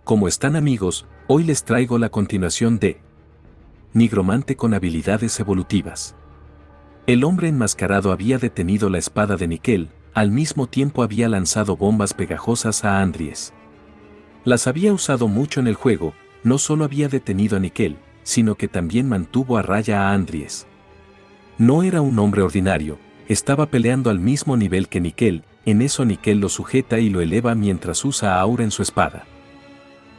¿Cómo están, amigos? Hoy les traigo la continuación de Nigromante con habilidades evolutivas. El hombre enmascarado había detenido la espada de níquel, al mismo tiempo había lanzado bombas pegajosas a Andries. Las había usado mucho en el juego, no solo había detenido a níquel, sino que también mantuvo a raya a Andries. No era un hombre ordinario, estaba peleando al mismo nivel que níquel, en eso níquel lo sujeta y lo eleva mientras usa a Aura en su espada.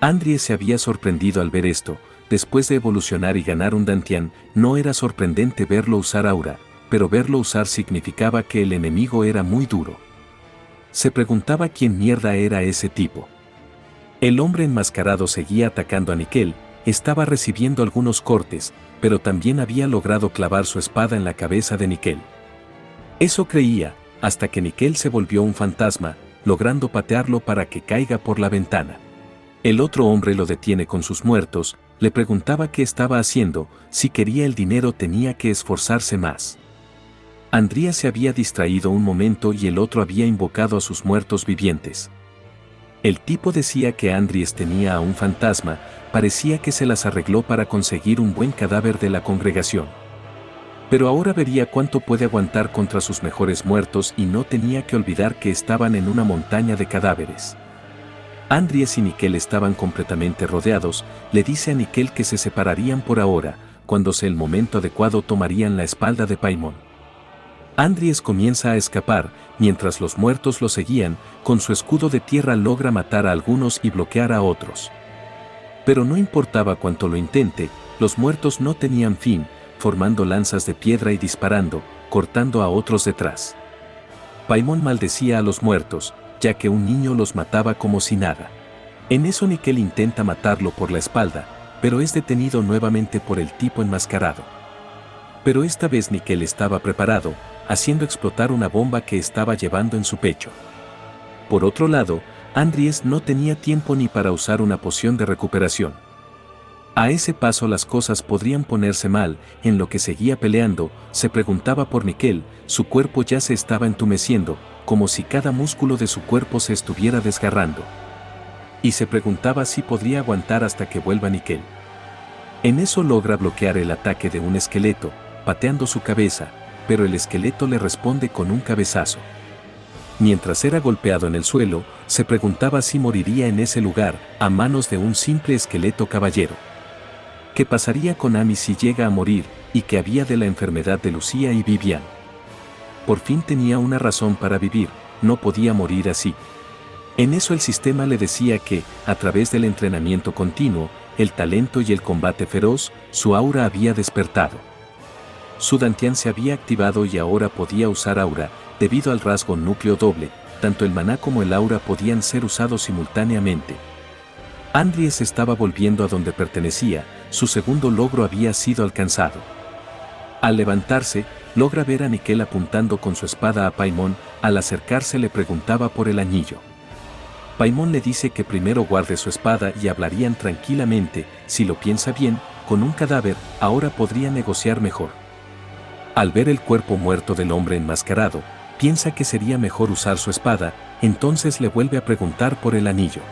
Andries se había sorprendido al ver esto. Después de evolucionar y ganar un Dantian, no era sorprendente verlo usar Aura, pero verlo usar significaba que el enemigo era muy duro. Se preguntaba quién mierda era ese tipo. El hombre enmascarado seguía atacando a níquel, estaba recibiendo algunos cortes, pero también había logrado clavar su espada en la cabeza de níquel. Eso creía, hasta que níquel se volvió un fantasma, logrando patearlo para que caiga por la ventana. El otro hombre lo detiene con sus muertos, le preguntaba qué estaba haciendo, si quería el dinero tenía que esforzarse más. Andries se había distraído un momento y el otro había invocado a sus muertos vivientes. El tipo decía que Andries tenía a un fantasma, parecía que se las arregló para conseguir un buen cadáver de la congregación. Pero ahora vería cuánto puede aguantar contra sus mejores muertos y no tenía que olvidar que estaban en una montaña de cadáveres. Andries y níquel estaban completamente rodeados, le dice a níquel que se separarían por ahora, cuando sea el momento adecuado tomarían la espalda de Paimon. Andries comienza a escapar, mientras los muertos lo seguían, con su escudo de tierra logra matar a algunos y bloquear a otros. Pero no importaba cuánto lo intente, los muertos no tenían fin, formando lanzas de piedra y disparando, cortando a otros detrás. Paimon maldecía a los muertos, ya que un niño los mataba como si nada. En eso níquel intenta matarlo por la espalda, pero es detenido nuevamente por el tipo enmascarado. Pero esta vez níquel estaba preparado, haciendo explotar una bomba que estaba llevando en su pecho. Por otro lado, Andries no tenía tiempo ni para usar una poción de recuperación. A ese paso las cosas podrían ponerse mal, en lo que seguía peleando, se preguntaba por níquel, su cuerpo ya se estaba entumeciendo, como si cada músculo de su cuerpo se estuviera desgarrando. Y se preguntaba si podría aguantar hasta que vuelva níquel. En eso logra bloquear el ataque de un esqueleto, pateando su cabeza, pero el esqueleto le responde con un cabezazo. Mientras era golpeado en el suelo, se preguntaba si moriría en ese lugar, a manos de un simple esqueleto caballero. ¿Qué pasaría con Amy si llega a morir, y qué había de la enfermedad de Lucía y Vivian? Por fin tenía una razón para vivir, no podía morir así. En eso el sistema le decía que, a través del entrenamiento continuo, el talento y el combate feroz, su aura había despertado. Su Dantian se había activado y ahora podía usar aura, debido al rasgo núcleo doble, tanto el maná como el aura podían ser usados simultáneamente. Andries estaba volviendo a donde pertenecía, su segundo logro había sido alcanzado. Al levantarse, logra ver a níquel apuntando con su espada a Paimon, al acercarse le preguntaba por el anillo. Paimon le dice que primero guarde su espada y hablarían tranquilamente, si lo piensa bien, con un cadáver, ahora podría negociar mejor. Al ver el cuerpo muerto del hombre enmascarado, piensa que sería mejor usar su espada, entonces le vuelve a preguntar por el anillo.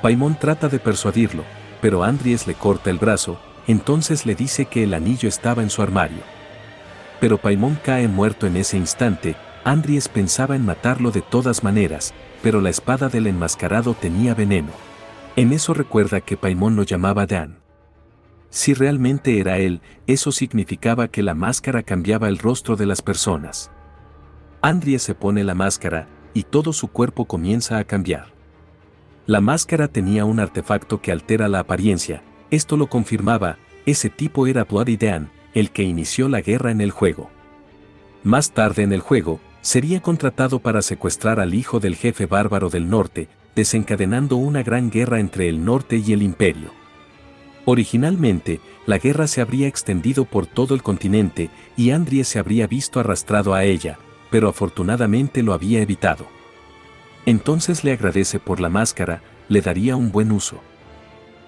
Paimon trata de persuadirlo, pero Andries le corta el brazo, entonces le dice que el anillo estaba en su armario. Pero Paimon cae muerto en ese instante, Andries pensaba en matarlo de todas maneras, pero la espada del enmascarado tenía veneno. En eso recuerda que Paimon lo llamaba Dan. Si realmente era él, eso significaba que la máscara cambiaba el rostro de las personas. Andries se pone la máscara, y todo su cuerpo comienza a cambiar. La máscara tenía un artefacto que altera la apariencia, esto lo confirmaba, ese tipo era Bloody Dan, el que inició la guerra en el juego. Más tarde en el juego, sería contratado para secuestrar al hijo del jefe bárbaro del norte, desencadenando una gran guerra entre el norte y el imperio. Originalmente, la guerra se habría extendido por todo el continente y Andries se habría visto arrastrado a ella, pero afortunadamente lo había evitado. Entonces le agradece por la máscara, le daría un buen uso.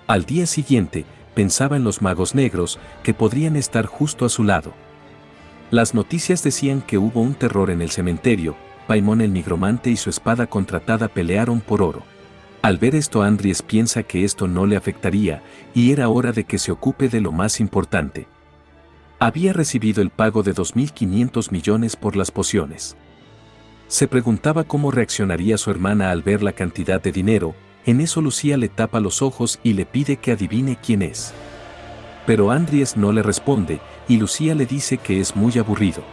Al día siguiente, pensaba en los magos negros, que podrían estar justo a su lado. Las noticias decían que hubo un terror en el cementerio, Paimon el nigromante y su espada contratada pelearon por oro. Al ver esto, Andries piensa que esto no le afectaría y era hora de que se ocupe de lo más importante. Había recibido el pago de 2.500 millones por las pociones. Se preguntaba cómo reaccionaría su hermana al ver la cantidad de dinero. En eso Lucía le tapa los ojos y le pide que adivine quién es. Pero Andries no le responde y Lucía le dice que es muy aburrido.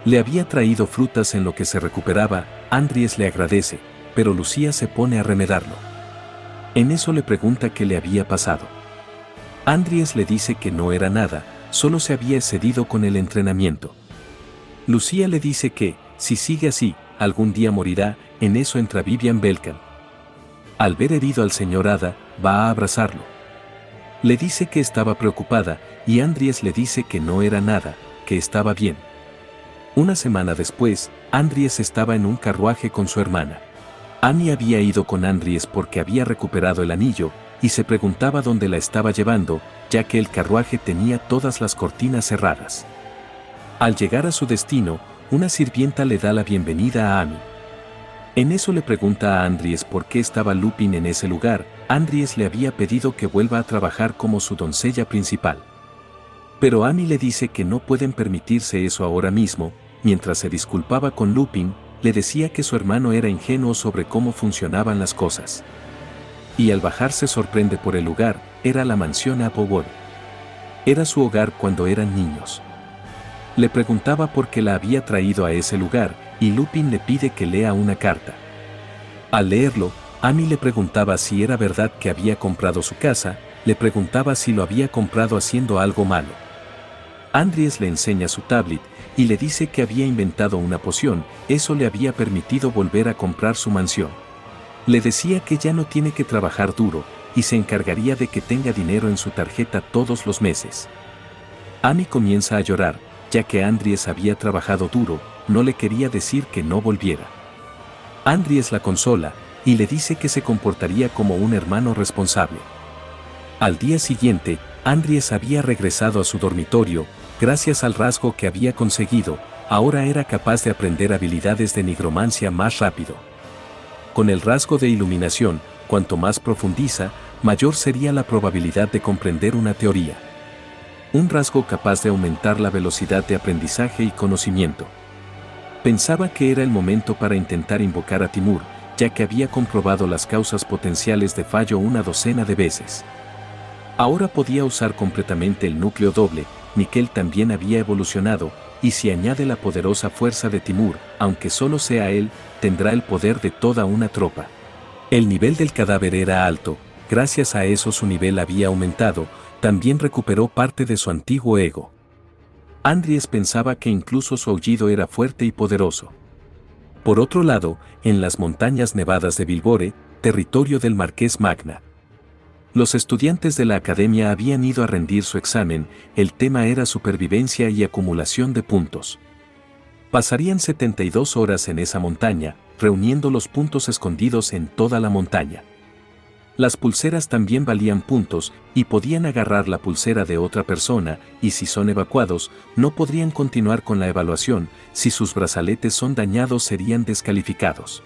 Le había traído frutas en lo que se recuperaba. Andries le agradece, pero Lucía se pone a remedarlo. En eso le pregunta qué le había pasado. Andries le dice que no era nada, solo se había excedido con el entrenamiento. Lucía le dice que, si sigue así, algún día morirá. En eso entra Vivian Belkan. Al ver herido al señor Hada, va a abrazarlo. Le dice que estaba preocupada, y Andries le dice que no era nada, que estaba bien. Una semana después, Andries estaba en un carruaje con su hermana. Annie había ido con Andries porque había recuperado el anillo, y se preguntaba dónde la estaba llevando, ya que el carruaje tenía todas las cortinas cerradas. Al llegar a su destino, una sirvienta le da la bienvenida a Amy. En eso le pregunta a Andries por qué estaba Lupin en ese lugar. Andries le había pedido que vuelva a trabajar como su doncella principal. Pero Amy le dice que no pueden permitirse eso ahora mismo. Mientras se disculpaba con Lupin, le decía que su hermano era ingenuo sobre cómo funcionaban las cosas. Y al bajar se sorprende por el lugar. Era la mansión Applewood. Era su hogar cuando eran niños. Le preguntaba por qué la había traído a ese lugar, y Lupin le pide que lea una carta. Al leerlo, Amy le preguntaba si era verdad que había comprado su casa. Le preguntaba si lo había comprado haciendo algo malo. Andries le enseña su tablet y le dice que había inventado una poción. Eso le había permitido volver a comprar su mansión. Le decía que ya no tiene que trabajar duro y se encargaría de que tenga dinero en su tarjeta todos los meses. Amy comienza a llorar, ya que Andries había trabajado duro. No le quería decir que no volviera. Andries la consola y le dice que se comportaría como un hermano responsable. Al día siguiente, Andries había regresado a su dormitorio. Gracias al rasgo que había conseguido, ahora era capaz de aprender habilidades de nigromancia más rápido. Con el rasgo de iluminación, cuanto más profundiza, mayor sería la probabilidad de comprender una teoría. Un rasgo capaz de aumentar la velocidad de aprendizaje y conocimiento. Pensaba que era el momento para intentar invocar a Timur, ya que había comprobado las causas potenciales de fallo una docena de veces. Ahora podía usar completamente el núcleo doble. Nickel también había evolucionado, y si añade la poderosa fuerza de Timur, aunque solo sea él, tendrá el poder de toda una tropa. El nivel del cadáver era alto, gracias a eso su nivel había aumentado. También recuperó parte de su antiguo ego. Andries pensaba que incluso su aullido era fuerte y poderoso. Por otro lado, en las montañas nevadas de Bilbore, territorio del Marqués Magna. Los estudiantes de la academia habían ido a rendir su examen. El tema era supervivencia y acumulación de puntos. Pasarían 72 horas en esa montaña, reuniendo los puntos escondidos en toda la montaña. Las pulseras también valían puntos, y podían agarrar la pulsera de otra persona, y si son evacuados, no podrían continuar con la evaluación. Si sus brazaletes son dañados, serían descalificados.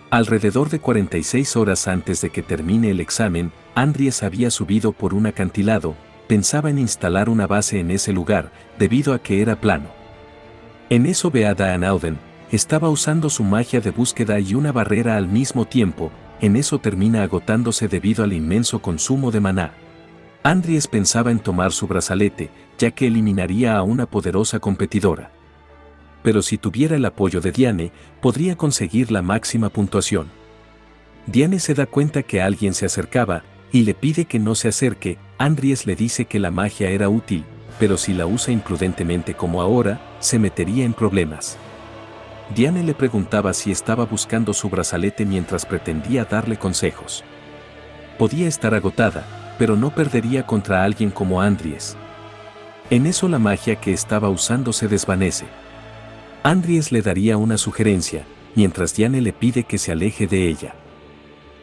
Alrededor de 46 horas antes de que termine el examen, Andries había subido por un acantilado. Pensaba en instalar una base en ese lugar, debido a que era plano. En eso ve a Daanauden. Estaba usando su magia de búsqueda y una barrera al mismo tiempo. En eso termina agotándose debido al inmenso consumo de maná. Andries pensaba en tomar su brazalete, ya que eliminaría a una poderosa competidora. Pero si tuviera el apoyo de Diane, podría conseguir la máxima puntuación. Diane se da cuenta que alguien se acercaba, y le pide que no se acerque. Andries le dice que la magia era útil, pero si la usa imprudentemente como ahora, se metería en problemas. Diane le preguntaba si estaba buscando su brazalete mientras pretendía darle consejos. Podía estar agotada, pero no perdería contra alguien como Andries. En eso la magia que estaba usando se desvanece. Andries le daría una sugerencia, mientras Diane le pide que se aleje de ella.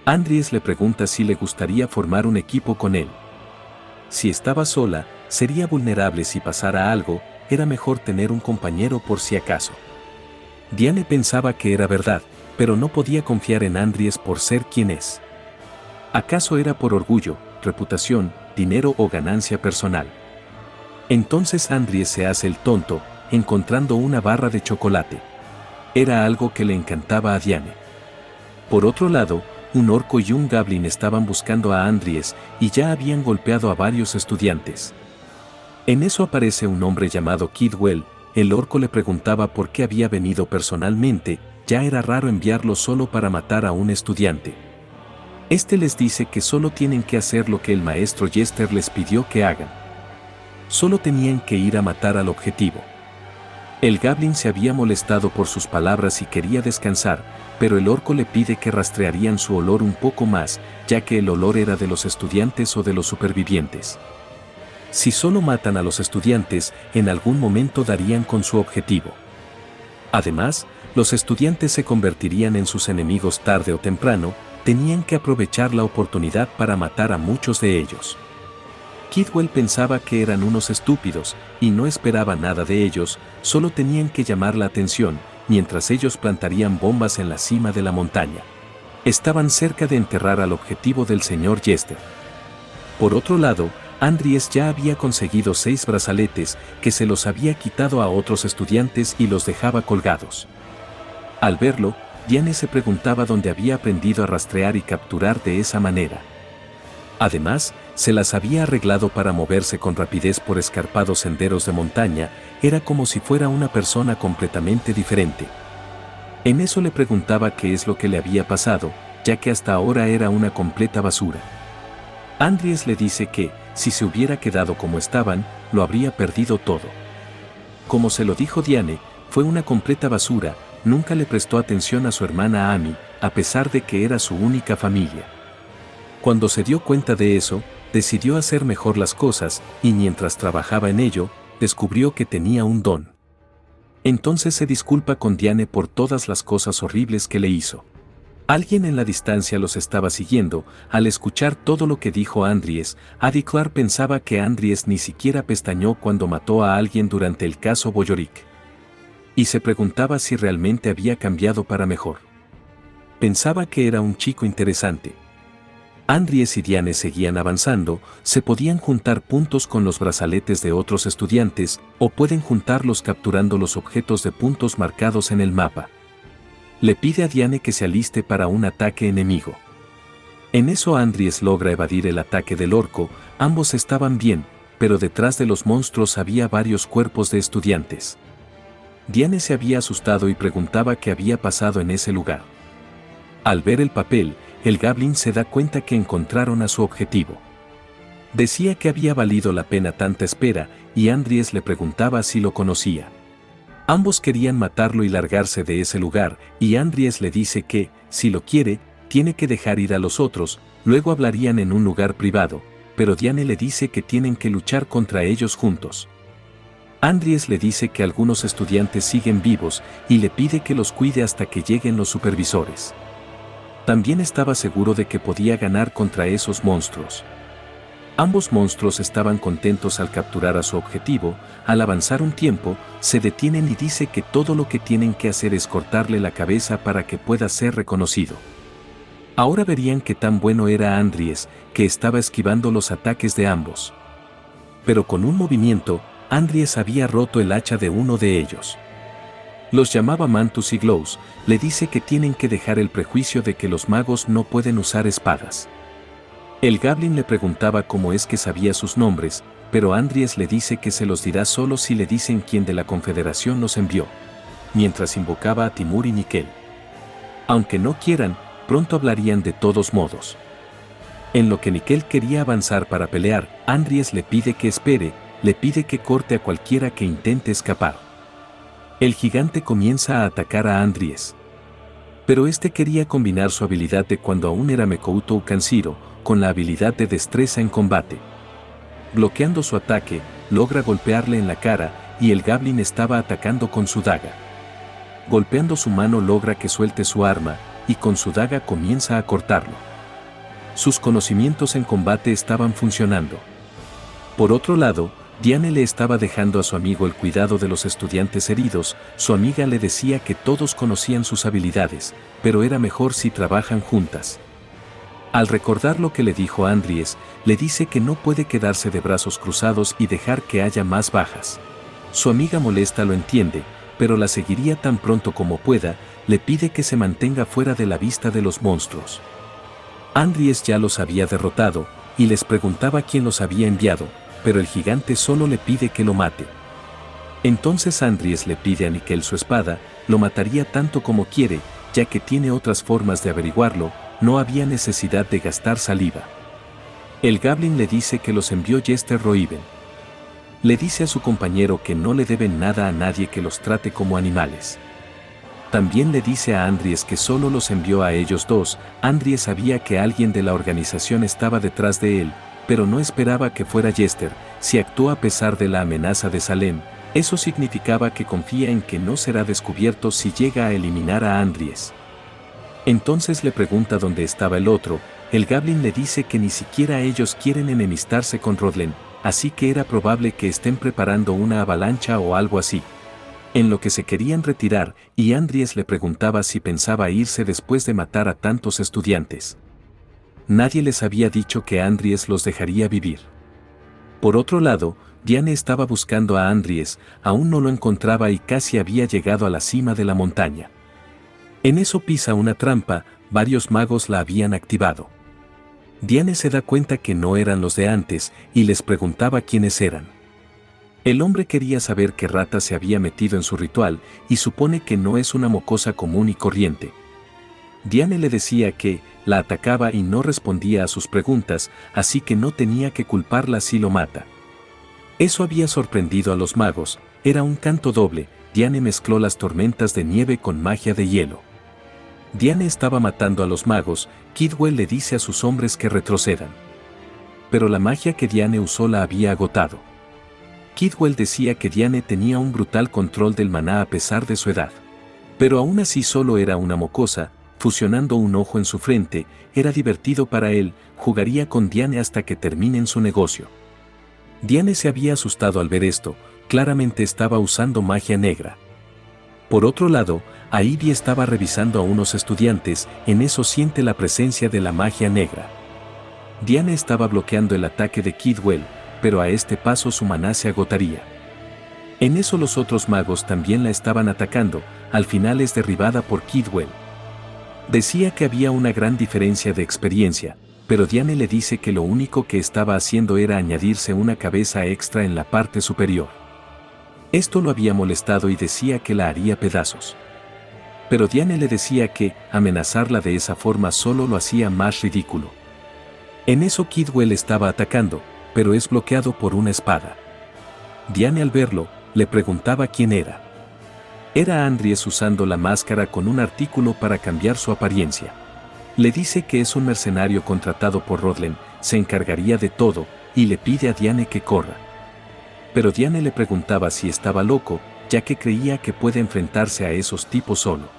Andries le pregunta si le gustaría formar un equipo con él. Si estaba sola, sería vulnerable si pasara algo. Era mejor tener un compañero por si acaso. Diane pensaba que era verdad, pero no podía confiar en Andries por ser quien es. ¿Acaso era por orgullo, reputación, dinero o ganancia personal? Entonces Andries se hace el tonto, encontrando una barra de chocolate. Era algo que le encantaba a Diane. Por otro lado, un orco y un goblin estaban buscando a Andries y ya habían golpeado a varios estudiantes. En eso aparece un hombre llamado Kidwell. El orco le preguntaba por qué había venido personalmente, ya era raro enviarlo solo para matar a un estudiante. Este les dice que solo tienen que hacer lo que el maestro Jester les pidió que hagan. Solo tenían que ir a matar al objetivo. El goblin se había molestado por sus palabras y quería descansar, pero el orco le pide que rastrearían su olor un poco más, ya que el olor era de los estudiantes o de los supervivientes. Si solo matan a los estudiantes, en algún momento darían con su objetivo. Además, los estudiantes se convertirían en sus enemigos tarde o temprano, tenían que aprovechar la oportunidad para matar a muchos de ellos. Kidwell pensaba que eran unos estúpidos, y no esperaba nada de ellos, solo tenían que llamar la atención, mientras ellos plantarían bombas en la cima de la montaña. Estaban cerca de enterrar al objetivo del señor Jester. Por otro lado, Andries ya había conseguido 6 brazaletes que se los había quitado a otros estudiantes y los dejaba colgados. Al verlo, Diane se preguntaba dónde había aprendido a rastrear y capturar de esa manera. Además, se las había arreglado para moverse con rapidez por escarpados senderos de montaña, era como si fuera una persona completamente diferente. En eso le preguntaba qué es lo que le había pasado, ya que hasta ahora era una completa basura. Andries le dice que, si se hubiera quedado como estaban, lo habría perdido todo. Como se lo dijo Diane, fue una completa basura, nunca le prestó atención a su hermana Amy, a pesar de que era su única familia. Cuando se dio cuenta de eso, decidió hacer mejor las cosas, y mientras trabajaba en ello, descubrió que tenía un don. Entonces se disculpa con Diane por todas las cosas horribles que le hizo. Alguien en la distancia los estaba siguiendo. Al escuchar todo lo que dijo Andries, Adiclar pensaba que Andries ni siquiera pestañeó cuando mató a alguien durante el caso Boyorik. Y se preguntaba si realmente había cambiado para mejor. Pensaba que era un chico interesante. Andries y Diane seguían avanzando, se podían juntar puntos con los brazaletes de otros estudiantes, o pueden juntarlos capturando los objetos de puntos marcados en el mapa. Le pide a Diane que se aliste para un ataque enemigo. En eso Andries logra evadir el ataque del orco, ambos estaban bien, pero detrás de los monstruos había varios cuerpos de estudiantes. Diane se había asustado y preguntaba qué había pasado en ese lugar. Al ver el papel, el goblin se da cuenta que encontraron a su objetivo. Decía que había valido la pena tanta espera, y Andries le preguntaba si lo conocía. Ambos querían matarlo y largarse de ese lugar, y Andries le dice que, si lo quiere, tiene que dejar ir a los otros, luego hablarían en un lugar privado, pero Diane le dice que tienen que luchar contra ellos juntos. Andries le dice que algunos estudiantes siguen vivos, y le pide que los cuide hasta que lleguen los supervisores. También estaba seguro de que podía ganar contra esos monstruos. Ambos monstruos estaban contentos al capturar a su objetivo. Al avanzar un tiempo, se detienen y dice que todo lo que tienen que hacer es cortarle la cabeza para que pueda ser reconocido. Ahora verían qué tan bueno era Andries, que estaba esquivando los ataques de ambos. Pero con un movimiento, Andries había roto el hacha de uno de ellos. Los llamaba Mantus y Glows, le dice que tienen que dejar el prejuicio de que los magos no pueden usar espadas. El goblin le preguntaba cómo es que sabía sus nombres, pero Andries le dice que se los dirá solo si le dicen quién de la Confederación los envió, mientras invocaba a Timur y Nickel. Aunque no quieran, pronto hablarían de todos modos. En lo que Nickel quería avanzar para pelear, Andries le pide que espere, le pide que corte a cualquiera que intente escapar. El gigante comienza a atacar a Andries. Pero este quería combinar su habilidad de cuando aún era Mekouto Ukansiro, con la habilidad de destreza en combate. Bloqueando su ataque, logra golpearle en la cara, y el goblin estaba atacando con su daga. Golpeando su mano logra que suelte su arma, y con su daga comienza a cortarlo. Sus conocimientos en combate estaban funcionando. Por otro lado, Diane le estaba dejando a su amigo el cuidado de los estudiantes heridos. Su amiga le decía que todos conocían sus habilidades, pero era mejor si trabajan juntas. Al recordar lo que le dijo Andries, le dice que no puede quedarse de brazos cruzados y dejar que haya más bajas. Su amiga molesta lo entiende, pero la seguiría tan pronto como pueda. Le pide que se mantenga fuera de la vista de los monstruos. Andries ya los había derrotado, y les preguntaba quién los había enviado, pero el gigante solo le pide que lo mate. Entonces Andries le pide a Nickel su espada. Lo mataría tanto como quiere, ya que tiene otras formas de averiguarlo. No había necesidad de gastar saliva. El Goblin le dice que los envió Jester Roiven. Le dice a su compañero que no le deben nada a nadie, que los trate como animales. También le dice a Andries que solo los envió a ellos dos. Andries sabía que alguien de la organización estaba detrás de él, pero no esperaba que fuera Jester. Si actuó a pesar de la amenaza de Salem, eso significaba que confía en que no será descubierto si llega a eliminar a Andries. Entonces le pregunta dónde estaba el otro. El Goblin le dice que ni siquiera ellos quieren enemistarse con Rodlen, así que era probable que estén preparando una avalancha o algo así. En lo que se querían retirar, y Andries le preguntaba si pensaba irse después de matar a tantos estudiantes. Nadie les había dicho que Andries los dejaría vivir. Por otro lado, Diane estaba buscando a Andries. Aún no lo encontraba y casi había llegado a la cima de la montaña. En eso pisa una trampa. Varios magos la habían activado. Diane se da cuenta que no eran los de antes y les preguntaba quiénes eran. El hombre quería saber qué rata se había metido en su ritual y supone que no es una mocosa común y corriente. Diane le decía que la atacaba y no respondía a sus preguntas, así que no tenía que culparla si lo mata. Eso había sorprendido a los magos. Era un canto doble. Diane mezcló las tormentas de nieve con magia de hielo. Diane estaba matando a los magos. Kidwell le dice a sus hombres que retrocedan. Pero la magia que Diane usó la había agotado. Kidwell decía que Diane tenía un brutal control del maná a pesar de su edad. Pero aún así solo era una mocosa, fusionando un ojo en su frente. Era divertido para él. Jugaría con Diane hasta que terminen su negocio. Diane se había asustado al ver esto. Claramente estaba usando magia negra. Por otro lado, Ivy estaba revisando a unos estudiantes. En eso siente la presencia de la magia negra. Diane estaba bloqueando el ataque de Kidwell, pero a este paso su maná se agotaría. En eso los otros magos también la estaban atacando. Al final es derribada por Kidwell. Decía que había una gran diferencia de experiencia, pero Diane le dice que lo único que estaba haciendo era añadirse una cabeza extra en la parte superior. Esto lo había molestado y decía que la haría pedazos. Pero Diane le decía que amenazarla de esa forma solo lo hacía más ridículo. En eso Kidwell estaba atacando, pero es bloqueado por una espada. Diane al verlo, le preguntaba quién era. Era Andries usando la máscara con un artículo para cambiar su apariencia. Le dice que es un mercenario contratado por Rodlen, se encargaría de todo, y le pide a Diane que corra. Pero Diane le preguntaba si estaba loco, ya que creía que puede enfrentarse a esos tipos solo.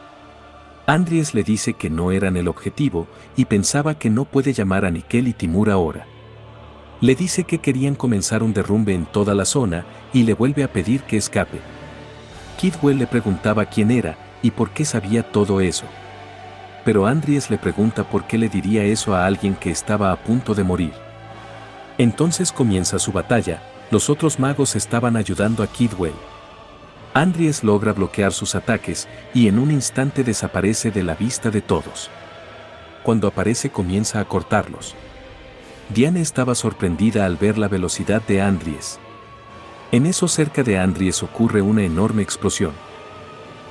Andries le dice que no eran el objetivo, y pensaba que no puede llamar a Nickel y Timur ahora. Le dice que querían comenzar un derrumbe en toda la zona, y le vuelve a pedir que escape. Kidwell le preguntaba quién era, y por qué sabía todo eso. Pero Andries le pregunta por qué le diría eso a alguien que estaba a punto de morir. Entonces comienza su batalla. Los otros magos estaban ayudando a Kidwell. Andries logra bloquear sus ataques, y en un instante desaparece de la vista de todos. Cuando aparece comienza a cortarlos. Diane estaba sorprendida al ver la velocidad de Andries. En eso cerca de Andries ocurre una enorme explosión.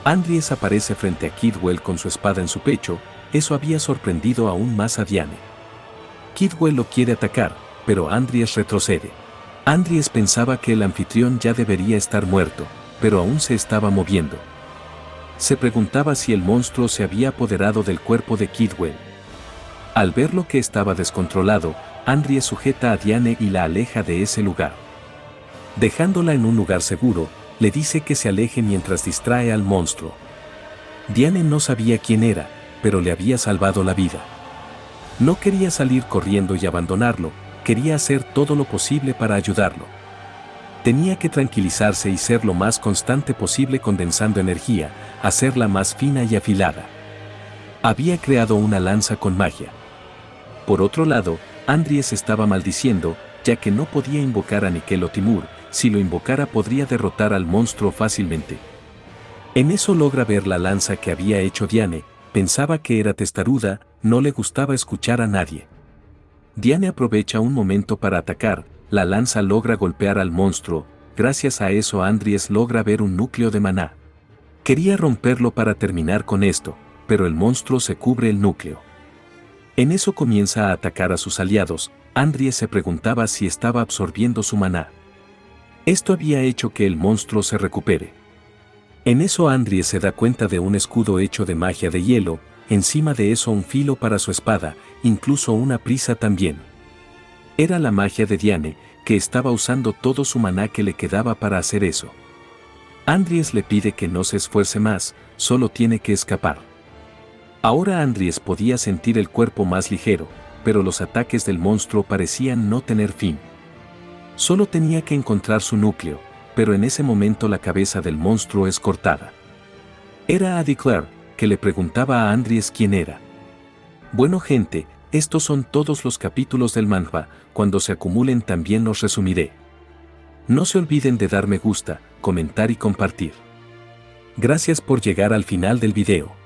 Andries aparece frente a Kidwell con su espada en su pecho. Eso había sorprendido aún más a Diane. Kidwell lo quiere atacar, pero Andries retrocede. Andries pensaba que el anfitrión ya debería estar muerto, pero aún se estaba moviendo. Se preguntaba si el monstruo se había apoderado del cuerpo de Kidwell. Al verlo que estaba descontrolado, Andries sujeta a Diane y la aleja de ese lugar. Dejándola en un lugar seguro, le dice que se aleje mientras distrae al monstruo. Diane no sabía quién era, pero le había salvado la vida. No quería salir corriendo y abandonarlo, quería hacer todo lo posible para ayudarlo. Tenía que tranquilizarse y ser lo más constante posible condensando energía, hacerla más fina y afilada. Había creado una lanza con magia. Por otro lado, Andries estaba maldiciendo, ya que no podía invocar a Nickel o Timur, si lo invocara podría derrotar al monstruo fácilmente. En eso logra ver la lanza que había hecho Diane, pensaba que era testaruda, no le gustaba escuchar a nadie. Diane aprovecha un momento para atacar, la lanza logra golpear al monstruo, gracias a eso Andries logra ver un núcleo de maná. Quería romperlo para terminar con esto, pero el monstruo se cubre el núcleo. En eso comienza a atacar a sus aliados, Andries se preguntaba si estaba absorbiendo su maná. Esto había hecho que el monstruo se recupere. En eso Andries se da cuenta de un escudo hecho de magia de hielo, encima de eso un filo para su espada, incluso una prisa también. Era la magia de Diane, que estaba usando todo su maná que le quedaba para hacer eso. Andries le pide que no se esfuerce más, solo tiene que escapar. Ahora Andries podía sentir el cuerpo más ligero, pero los ataques del monstruo parecían no tener fin. Solo tenía que encontrar su núcleo, pero en ese momento la cabeza del monstruo es cortada. Era Adi Claire, que le preguntaba a Andries quién era. Bueno gente, estos son todos los capítulos del manhwa, cuando se acumulen también los resumiré. No se olviden de dar me gusta, comentar y compartir. Gracias por llegar al final del video.